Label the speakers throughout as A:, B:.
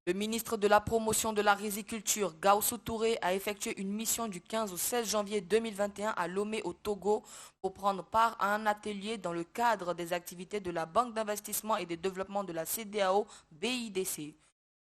A: Le ministre de la Promotion de la Riziculture, Gaoussou Touré, a effectué une mission du 15 au 16 janvier 2021 à Lomé au Togo pour prendre part à un atelier dans le cadre des activités de la Banque d'investissement et de développement de la CEDEAO BIDC.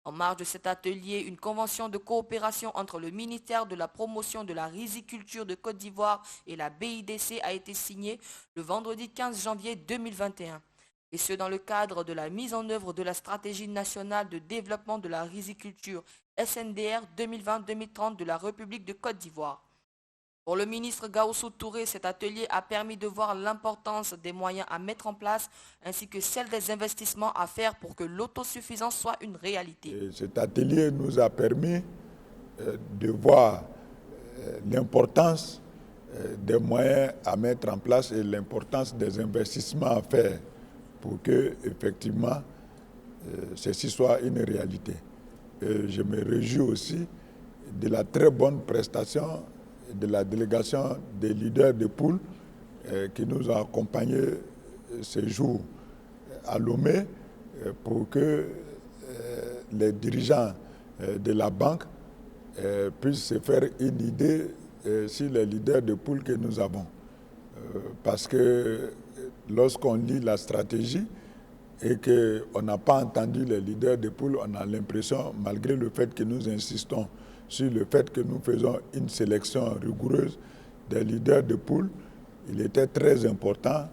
A: En marge de cet atelier, une convention de coopération entre le ministère de la Promotion de la Riziculture de Côte d'Ivoire et la BIDC a été signée le vendredi 15 janvier 2021. Et ce dans le cadre de la mise en œuvre de la stratégie nationale de développement de la riziculture SNDR 2020-2030 de la République de Côte d'Ivoire. Pour le ministre Gaoussou Touré, cet atelier a permis de voir l'importance des moyens à mettre en place ainsi que celle des investissements à faire pour que l'autosuffisance soit une réalité.
B: Et cet atelier nous a permis de voir l'importance des moyens à mettre en place et l'importance des investissements à faire pour que, effectivement, ceci soit une réalité. Et je me réjouis aussi de la très bonne prestation de la délégation des leaders de poule qui nous a accompagnés ce jour à Lomé pour que les dirigeants de la banque puissent se faire une idée sur les leaders de poule que nous avons. Parce que lorsqu'on lit la stratégie et qu'on n'a pas entendu les leaders de poule, on a l'impression, malgré le fait que nous insistons sur le fait que nous faisons une sélection rigoureuse des leaders de poule, il était très important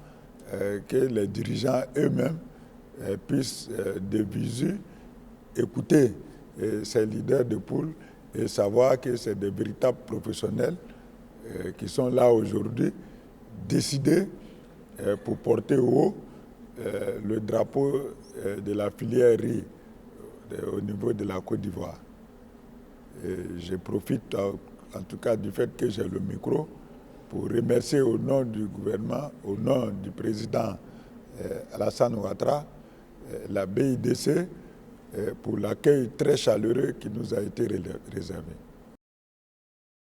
B: que les dirigeants eux-mêmes puissent de visu écouter ces leaders de poule et savoir que c'est des véritables professionnels qui sont là aujourd'hui, décidés pour porter haut le drapeau de la filière riz au niveau de la Côte d'Ivoire. Je profite en tout cas du fait que j'ai le micro pour remercier au nom du gouvernement, au nom du président Alassane Ouattara, la BIDC pour l'accueil très chaleureux qui nous a été réservé.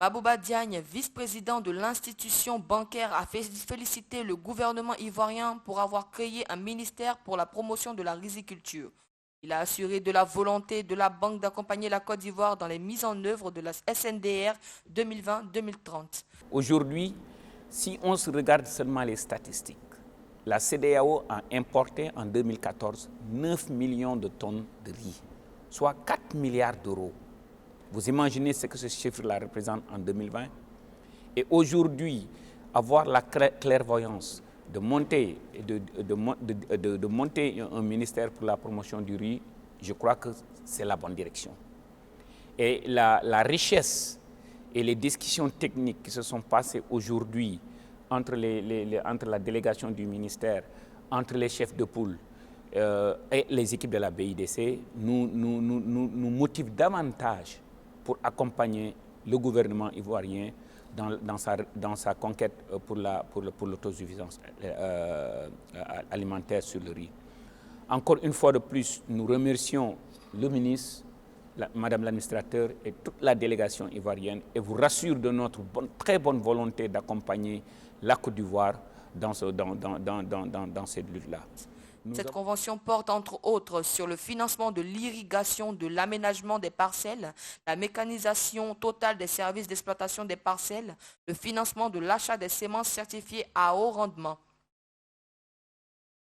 A: Babouba Diagne, vice-président de l'institution bancaire, a félicité le gouvernement ivoirien pour avoir créé un ministère pour la promotion de la riziculture. Il a assuré de la volonté de la banque d'accompagner la Côte d'Ivoire dans les mises en œuvre de la SNDR 2020-2030.
C: Aujourd'hui, si on se regarde seulement les statistiques, la CEDEAO a importé en 2014 9 millions de tonnes de riz, soit 4 milliards d'euros. Vous imaginez ce que ce chiffre-là représente en 2020? Et aujourd'hui, avoir la clairvoyance de monter, de monter un ministère pour la promotion du riz, je crois que c'est la bonne direction. Et la richesse et les discussions techniques qui se sont passées aujourd'hui entre la délégation du ministère, entre les chefs de poule et les équipes de la BIDC nous motivent davantage pour accompagner le gouvernement ivoirien dans sa conquête pour l'autosuffisance alimentaire sur le riz. Encore une fois de plus, nous remercions le ministre, Madame l'administrateur et toute la délégation ivoirienne et vous rassure de notre très bonne volonté d'accompagner la Côte d'Ivoire dans cette lutte-là.
A: Cette convention porte entre autres sur le financement de l'irrigation, de l'aménagement des parcelles, la mécanisation totale des services d'exploitation des parcelles, le financement de l'achat des semences certifiées à haut rendement.